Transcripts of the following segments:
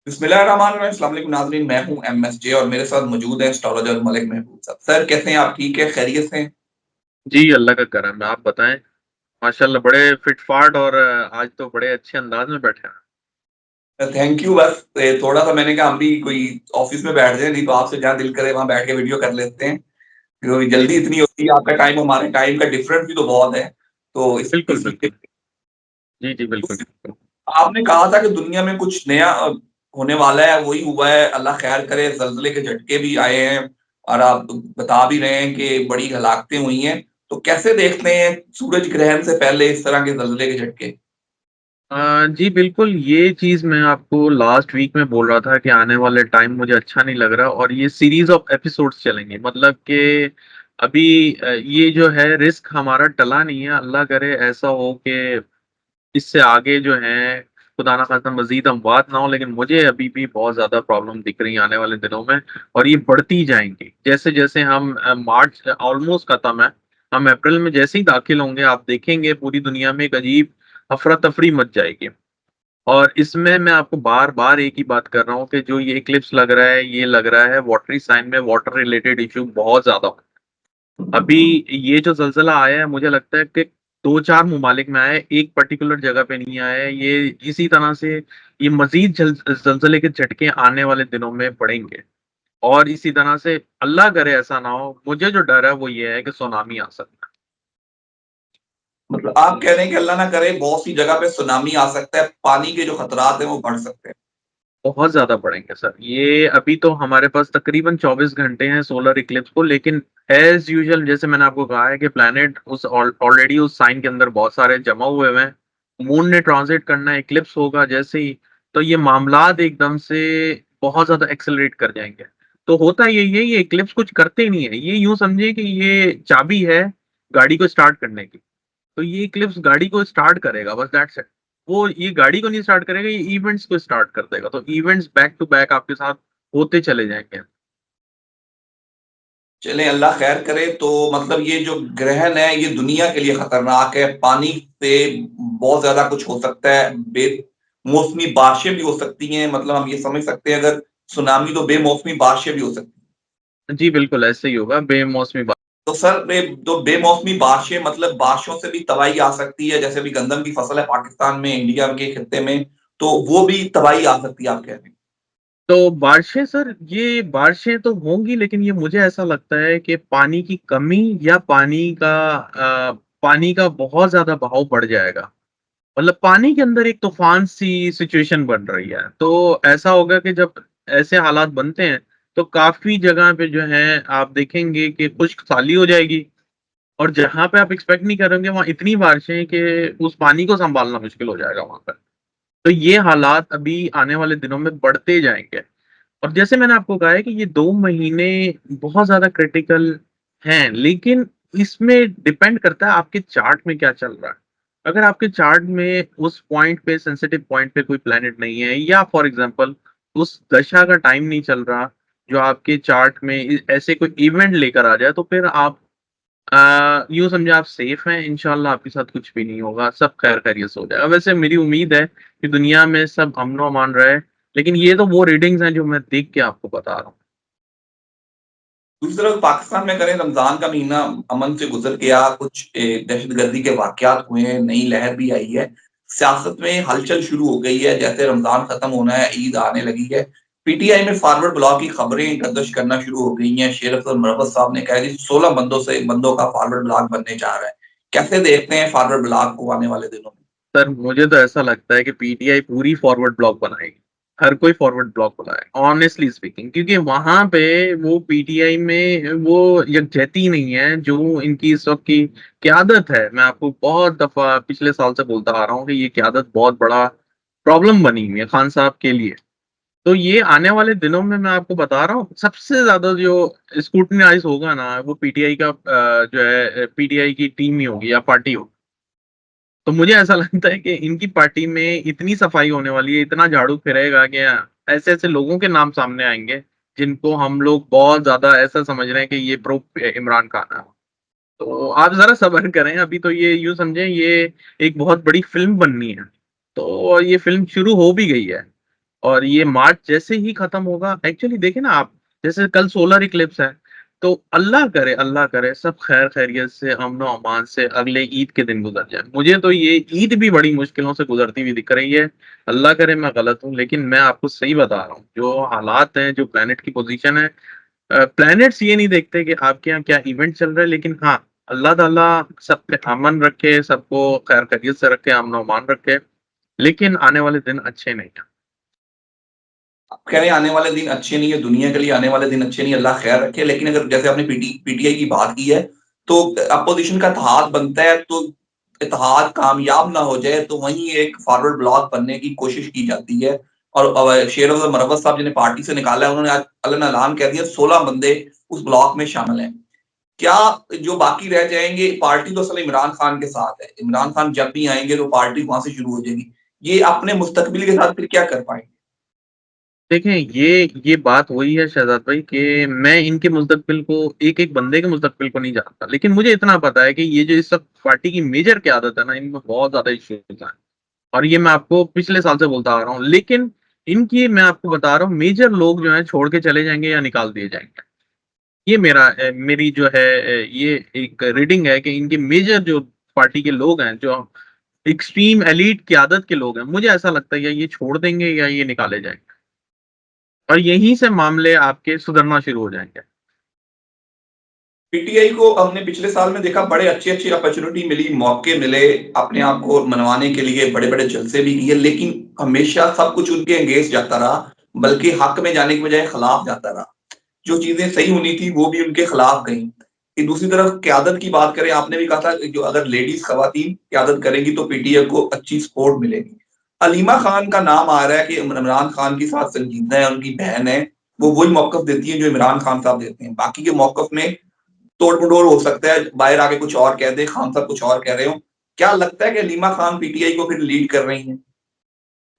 बिस्मिल्लाहिर्रहमानिर्रहीम। अस्सलाम वालेकुम नाज़रीन, मैं हूं एमएसजे और मेरे साथ मौजूद हैं एस्ट्रोलॉजर मलिक महबूब साहब। सर कैसे हैं आप? ठीक है, खैरियत से हैं? जी, अल्लाह का करम है। आप बताएँ? माशाअल्लाह बड़े फिट-फाट और आज तो बड़े अच्छे अंदाज़ में बैठे हैं। Thank you. बस थोड़ा-सा मैंने कहा हम भी कोई ऑफ़िस में बैठ जाएँ, नहीं तो आपसे जहाँ दिल करे वहाँ बैठ के वीडियो कर लेते हैं। क्योंकि जी, जल्दी इतनी होती है, आपका टाइम हमारे टाइम का डिफरेंस भी तो बहुत है। तो इस बिल्कुल, इसलिए बिल्कुल। जी, जी, बिल्कुल, बिल्कुल। आपने कहा था कि दुनिया में कुछ नया होने वाला है, वही हुआ है। अल्लाह खैर करे, ज़लज़ले के झटके भी आए हैं और आप बता भी रहे हैं कि बड़ी हलाकतें हुई हैं। तो कैसे देखते हैं सूरज ग्रहण से पहले इस तरह के ज़लज़ले के झटके? जी, बिल्कुल, ये चीज़ मैं आपको लास्ट वीक में बोल रहा था कि आने वाले टाइम मुझे अच्छा नहीं लग रहा और ये सीरीज़ ऑफ एपिसोड्स चलेंगे। मतलब कि अभी ये जो है रिस्क हमारा टला नहीं है। अल्लाह करे ऐसा हो कि इससे आगे जो है खुदा ना ख़ास्ता मज़ीद अमवात ना हो, लेकिन मुझे अभी भी बहुत ज़्यादा प्रॉब्लम दिख रही है आने वाले दिनों में और ये बढ़ती जाएँगी। जैसे-जैसे हम मार्च ऑलमोस्ट ख़त्म है, हम अप्रैल में जैसे ही दाखिल होंगे, आप देखेंगे पूरी दुनिया में एक अजीब अफ़रा-तफ़री मच जाएगी। और इसमें मैं आपको बार-बार एक ही बात कर रहा हूँ कि जो ये इक्लिप्स लग रहा है, ये लग रहा है वाटरी साइन में वाटर रिलेटेड इश्यू बहुत ज़्यादा अभी ये जो ज़लज़ला आया है मुझे लगता है कि 2-4 ममालिक में आया है, एक पर्टिकुलर जगह पे नहीं आया है। ये इसी तरह से ये मज़ीद ज़लज़ले के झटके आने वाले दिनों में पड़ेंगे और इसी तरह से अल्लाह करे ऐसा ना हो, मुझे जो डर है वो ये है कि सुनामी आ सकता है। मतलब आप कह रहे हैं कि अल्लाह ना करे बहुत सी जगह पे सुनामी आ सकता है, पानी के जो खतरात हैं वो बढ़ सकते हैं। बहुत ज़्यादा बढ़ेंगे सर। ये अभी तो हमारे पास तकरीबन 24 घंटे हैं सोलर इक्लिप्स को, लेकिन ऐज़ यूजुअल जैसे मैंने आपको कहा है कि प्लैनेट उस ऑलरेडी उस साइन के अंदर बहुत सारे जमा हुए हैं। मून ने ट्रांज़िट करना है, इक्लिप्स होगा जैसे ही, तो ये मामलात एकदम से बहुत ज़्यादा एक्सेलरेट कर जाएँगे। तो होता यही है, ये इक्लिप्स कुछ करते ही नहीं है। ये यूँ समझिए कि ये चाबी है गाड़ी को स्टार्ट करने की। तो ये इक्लिप्स गाड़ी को स्टार्ट करेगा बस दैट्स इट। वो ये गाड़ी को नहीं स्टार्ट करेगा, ये इवेंट्स को स्टार्ट कर देगा। तो इवेंट्स बैक टू बैक आपके साथ होते चले जाएँगे। चलें अल्लाह खैर करे। तो मतलब ये जो ग्रहण है ये दुनिया के लिए खतरनाक है। पानी से बहुत ज़्यादा कुछ हो सकता है। बेमौसमी बारिशें भी हो सकती हैं। मतलब हम ये समझ सकते हैं अगर सुनामी तो बेमौसमी बारिशें भी हो सकती हैं। जी, बिल्कुल ऐसे ही होगा बेमौसमी बा तो सर बेमौसमी बारिशें मतलब बारिशों से भी तबाही आ सकती है। जैसे अभी गंदम की फसल है पाकिस्तान में, इंडिया के खित्ते में, तो वो भी तबाही आ सकती है आप कह रहे हैं। तो बारिशें सर, ये बारिशें तो होंगी लेकिन ये मुझे ऐसा लगता है कि पानी की कमी या पानी का बहुत ज़्यादा बहाव बढ़ जाएगा। मतलब पानी के अंदर एक तूफ़ान सी सिचुएशन बन रही है। तो ऐसा होगा कि जब ऐसे हालात बनते हैं, तो काफ़ी जगह पे जो है आप देखेंगे कि खुश्क साली हो जाएगी और जहाँ पे आप एक्सपेक्ट नहीं करेंगे वहाँ इतनी बारिशें कि उस पानी को सँभालना मुश्किल हो जाएगा वहाँ पर। तो ये हालात अभी आने वाले दिनों में बढ़ते जाएँगे। और जैसे मैंने आपको कहा है कि ये 2 महीने बहुत ज़्यादा क्रिटिकल हैं, लेकिन इसमें डिपेंड करता है आपके चार्ट में क्या चल रहा है। अगर आपके चार्ट में उस पॉइंट पे सेंसिटिव पॉइंट पे कोई प्लैनेट नहीं है या फॉर एग्ज़ाम्पल उस दशा का टाइम नहीं चल रहा, जो आपके चार्ट में ऐसे कोई इवेंट लेकर आ जाए, तो फिर आप यूँ समझिए आप सेफ हैं, इंशाल्लाह आपके साथ कुछ भी नहीं होगा, सब खैर-खैरियत से हो जाएगा। वैसे मेरी उम्मीद है कि दुनिया में सब अमन-ओ-अमान रहे, लेकिन ये तो वो रीडिंग्स हैं जो मैं देख के आपको बता रहा हूँ। दूसरी तरफ पाकिस्तान में करें, रमज़ान का महीना अमन से गुज़र गया, कुछ दहशतगर्दी के वाक़यात हुए हैं, नई लहर भी आई है। सियासत में हलचल शुरू हो गई है, जैसे रमज़ान खत्म होना है, ईद आने लगी है। पीटीआई में फॉरवर्ड ब्लॉक की खबरें गर्दिश करना शुरू हो गई हैं। शेर अफजल मुरवत साहब ने कहा कि 16 बंदों का फॉरवर्ड ब्लॉक बनने जा रहा है। कैसे देखते हैं फॉरवर्ड ब्लॉक को आने वाले दिनों में? सर मुझे तो ऐसा लगता है कि पीटीआई पूरी फॉरवर्ड ब्लॉक बनाएगी। हर कोई फॉरवर्ड ब्लॉक बनाएगा, ऑनेस्टली स्पीकिंग क्योंकि वहाँ पे वो पीटीआई में वो यकजहती नहीं है, जो इनकी इस वक़्त की क़यादत है। मैं आपको बहुत दफ़ा पिछले साल से बोलता आ रहा हूँ कि ये क़यादत बहुत बड़ा प्रॉब्लम बनी हुई है खान साहब के लिए। तो ये आने वाले दिनों में मैं आपको बता रहा हूँ, सबसे ज़्यादा जो स्क्रूटनाइज़ होगा ना, वो पीटीआई का जो है पीटीआई की टीम ही होगी या पार्टी होगी। तो मुझे ऐसा लगता है कि इनकी पार्टी में इतनी सफाई होने वाली है, इतना झाड़ू फिरेगा कि ऐसे-ऐसे लोगों के नाम सामने आएँगे, जिनको हम लोग बहुत ज़्यादा ऐसा समझ रहे हैं कि ये प्रो इमरान खान है। तो आप ज़रा सब्र करें, अभी तो ये यूँ समझें ये एक बहुत बड़ी फ़िल्म बननी है। तो ये फ़िल्म शुरू हो भी गई है। और ये मार्च जैसे ही खत्म होगा, एक्चुअली देखें ना आप, जैसे कल सोलर इक्लिप्स है, तो अल्लाह करे सब खैर खैरियत से, अमन और अमान से अगले ईद के दिन गुजर जाए। मुझे तो ये ईद भी बड़ी मुश्किलों से गुजरती हुई दिख रही है। अल्लाह करे मैं गलत हूँ, लेकिन मैं आपको सही बता रहा हूँ, जो हालात हैं, जो प्लेनेट की पोजीशन है, प्लैनेट्स ये नहीं देखते कि आपके यहाँ क्या इवेंट चल रहा है, लेकिन हाँ, अल्लाह ताला सब पे अमन रखे, सबको खैर खैरियत से रखे, अमन और अमान रखे। लेकिन आने वाले दिन अच्छे नहीं है। आप कह रहे हैं आने वाले दिन अच्छे नहीं है, दुनिया के लिए आने वाले दिन अच्छे नहीं है, अल्लाह खैर रखे। लेकिन अगर जैसे आपने पीटीआई की बात की है, तो अपोजिशन का इत्तेहाद बनता है, तो इत्तेहाद कामयाब ना हो जाए तो वहीं एक फॉरवर्ड ब्लॉक बनने की कोशिश की जाती है। और शेर अफजल मरवत साहब जिन्हें पार्टी से निकाला है, उन्होंने आज अलन ऐलान कह दिया 16 बंदे उस ब्लॉक में शामिल हैं। क्या जो बाकी रह जाएंगे, पार्टी तो असल इमरान खान के साथ है, इमरान खान जब भी आएंगे तो पार्टी वहां से शुरू हो जाएगी। ये अपने मुस्तकबिल के साथ फिर क्या कर पाएंगे? देखें, ये बात वही है शहजाद भाई, कि मैं इनके मुस्तकबिल को, एक एक बंदे के मुस्तकबिल को नहीं जानता, लेकिन मुझे इतना पता है कि ये जो इस सब पार्टी की मेजर क्यादत है ना, इनमें बहुत ज्यादा इश्यूज हैं। और ये मैं आपको पिछले साल से बोलता आ रहा हूँ, लेकिन इनकी मैं आपको बता रहा हूँ, मेजर लोग जो है छोड़ के चले जाएंगे या निकाल दिए जाएंगे। ये मेरी जो है, ये एक रीडिंग है कि इनके मेजर जो पार्टी के लोग हैं, जो एक्सट्रीम एलीट क्यादत के लोग हैं, मुझे ऐसा लगता है या ये छोड़ देंगे या ये निकाले जाएंगे, और यहीं से मामले आपके सुधरना शुरू हो जाएंगे। पीटीआई को हमने पिछले साल में देखा, बड़े अच्छी अच्छी अपॉर्चुनिटी मिली, मौके मिले अपने आप को मनवाने के लिए, बड़े बड़े जलसे भी किए, लेकिन हमेशा सब कुछ उनके एंगेज जाता रहा, बल्कि हक में जाने की बजाय खिलाफ जाता रहा। जो चीजें सही होनी थी वो भी उनके खिलाफ गई। दूसरी तरफ क्यादत की बात करें, आपने भी कहा था कि जो अगर लेडीज खवातीन क्यादत करेंगी तो पीटीआई को अच्छी सपोर्ट मिलेगी। अलीमा खान का नाम आ रहा है कि इमरान खान के साथ संजीदा है, उनकी बहन है, वो वही मौकफ देती है जो इमरान खान साहब देते हैं। बाकी के मौकफ में तोड़-मटोड़ हो सकता है, बाहर आके कुछ और कह दे, खान साहब कुछ और कह रहे हो। क्या लगता है कि अलीमा खान पीटीआई को फिर लीड कर रही हैं?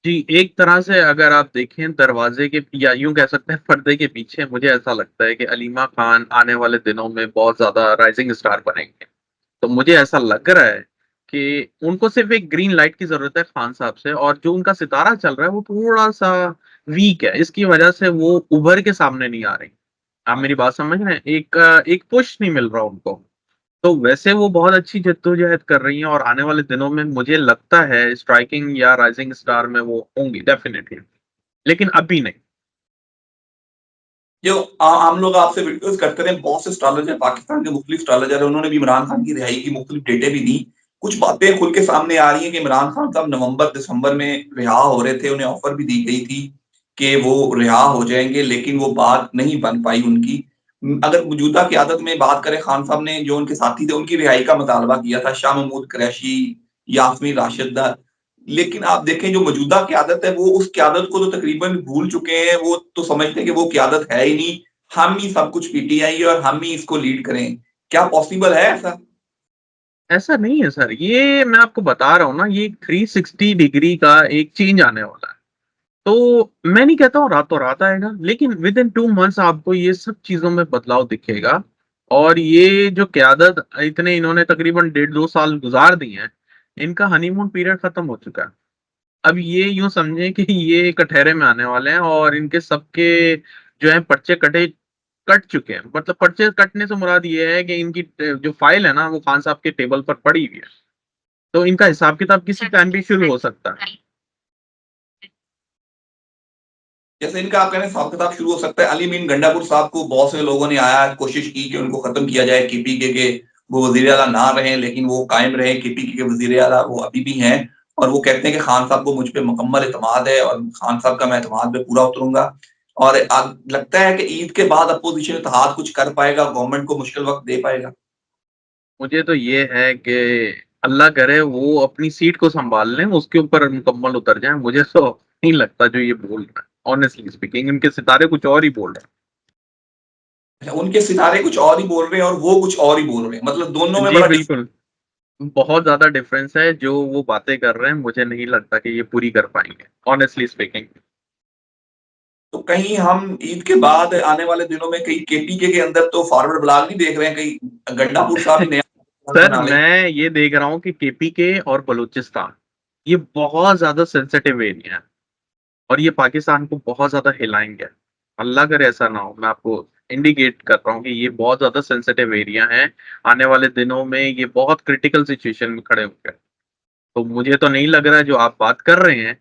जी, एक तरह से अगर आप देखें दरवाजे के, या यूं कह सकते हैं पर्दे के पीछे, मुझे ऐसा लगता है कि अलीमा खान आने वाले दिनों में बहुत ज्यादा राइजिंग स्टार बनेंगे। तो मुझे ऐसा लग रहा है कि उनको सिर्फ एक ग्रीन लाइट की जरूरत है खान साहब से, और जो उनका सितारा चल रहा है वो थोड़ा सा वीक है, इसकी वजह से वो उभर के सामने नहीं आ रही। आप मेरी बात समझ रहे हैं, एक पुश नहीं मिल रहा उनको। तो वैसे वो बहुत अच्छी जद्दोजहद कर रही हैं, और आने वाले दिनों में मुझे लगता है स्ट्राइकिंग या राइजिंग स्टार में वो होंगी डेफिनेटली, लेकिन अभी नहीं। जो आम लोग आपसे वीडियोस करते रहे, बहुत से एस्ट्रोलॉजर पाकिस्तान के मुख्तलिफ एस्ट्रोलॉजर है, उन्होंने भी इमरान खान की रिहाई की मुख्तलिफ डेटें भी दी। कुछ बातें खुल के सामने आ रही हैं कि इमरान खान साहब नवंबर दिसंबर में रिहा हो रहे थे, उन्हें ऑफर भी दी गई थी कि वो रिहा हो जाएंगे, लेकिन वो बात नहीं बन पाई उनकी। अगर मौजूदा क़यादत में बात करें, खान साहब ने जो उनके साथी थे उनकी रिहाई का मुतालबा किया था, शाह महमूद कुरैशी, यास्मीन राशिद। लेकिन आप देखें जो मौजूदा क़यादत है, वो उस क़यादत को तो तकरीबन भूल चुके हैं, वो तो समझते हैं कि वो क़यादत है ही नहीं, हम ही सब कुछ पीटीआई और हम ही इसको लीड करें। क्या पॉसिबल है ऐसा? ऐसा नहीं है सर, ये मैं आपको बता रहा हूँ ना, ये 360 डिग्री का एक चेंज आने वाला है। तो मैं नहीं कहता हूँ रातों रात आएगा, लेकिन विद इन 2 मंथ्स आपको ये सब चीजों में बदलाव दिखेगा। और ये जो क्यादत इतने इन्होंने तकरीबन 1.5-2 साल गुजार दिए हैं, इनका हनीमून पीरियड खत्म हो चुका है। अब ये यूं समझें कि ये कटहरे में आने वाले हैं, और इनके सबके जो है पर्चे कट चुके हैं। मतलब पर्चे कटने से मुराद ये है कि इनकी जो फाइल है ना, वो खान साहब के टेबल पर पड़ी हुई है। तो इनका हिसाब किताब किसी टाइम भी शुरू हो सकता है। जैसे इनका आप कह रहे हैं हिसाब किताब शुरू हो सकता है। अली मीन गंडापुर साहब को बहुत से लोगों ने आया, कोशिश की कि उनको खत्म किया जाए, केपीके के वो वजीर आला ना रहे, लेकिन वो कायम रहे, केपीके के वजीर आला वो अभी भी हैं। और वो कहते हैं कि खान साहब को मुझ पे मुकम्मल एतमाद है और खान साहब का मैं एतमाद पे पूरा उतरूंगा। और लगता है कि ईद के बाद अपोजिशन इत्तेहाद कुछ कर पाएगा, गवर्नमेंट को मुश्किल वक्त दे पाएगा। मुझे तो ये है कि अल्लाह करे वो अपनी सीट को संभाल लें, उसके ऊपर मुकम्मल उतर जाए। मुझे तो नहीं लगता जो ये बोल रहा है, ऑनेस्टली स्पीकिंग, इनके सितारे कुछ और ही बोल रहे उनके सितारे कुछ और ही बोल रहे हैं और वो कुछ और ही बोल रहे हैं, मतलब दोनों हैं। में जी बड़ा बिल्कुल, बहुत ज्यादा डिफरेंस है। जो वो बातें कर रहे हैं, मुझे नहीं लगता कि ये पूरी कर पाएंगे, ऑनेस्टली स्पीकिंग। तो कहीं हम ईद के बाद आने वाले दिनों में कहीं केपीके के अंदर तो फॉरवर्ड ब्लॉक नहीं देख रहे हैं, कहीं गंडापुर साहब ही नया सर, बना ले। मैं ये देख रहा हूँ कि केपीके और बलूचिस्तान, ये बहुत ज्यादा सेंसिटिव एरिया है। और ये पाकिस्तान को बहुत ज़्यादा हिलाएँगे। अल्लाह करे ऐसा ना हो, मैं आपको इंडिकेट कर रहा हूँ कि ये बहुत ज़्यादा सेंसिटिव एरिया है। आने वाले दिनों में ये बहुत क्रिटिकल सिचुएशन में खड़े होंगे। तो मुझे तो नहीं लग रहा है जो आप बात कर रहे हैं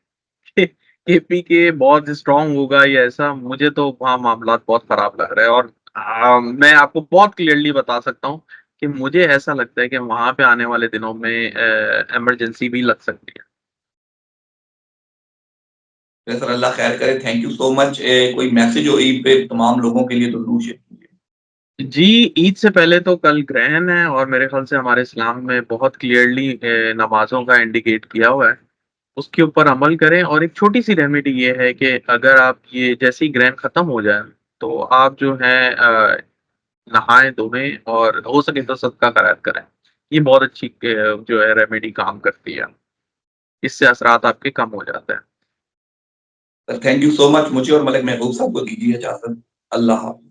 कि केपीके बहुत स्ट्रॉन्ग होगा या ऐसा, मुझे तो वहाँ मामलात बहुत खराब लग रहे हैं। और मैं आपको बहुत क्लियरली बता सकता हूँ कि मुझे ऐसा लगता है कि वहाँ पे आने वाले दिनों में इमरजेंसी भी लग सकती है। सर अल्लाह खैर करे, थैंक यू सो मच। कोई मैसेज हो ईद पे तमाम लोगों के लिए तो ज़रूर शेयर कीजिए। जी, ईद से पहले तो कल ग्रहण है और मेरे ख़्याल से हमारे इस्लाम में बहुत क्लियरली नमाज़ों का इंडिकेट किया हुआ है। उसके ऊपर अमल करें और एक छोटी-सी रेमेडी ये है कि अगर आप ये जैसे ही ग्रहण ख़त्म हो जाए, तो आप जो है नहाएँ-धोएँ और हो सके तो सदका खैरात करें। ये बहुत अच्छी जो है रेमेडी काम करती है। इससे असरात आपके कम हो जाते हैं। Sir thank you so much. मुझे और मलिक महबूब साहब को दीजिए इजाज़त। अल्लाह हाफ़िज़।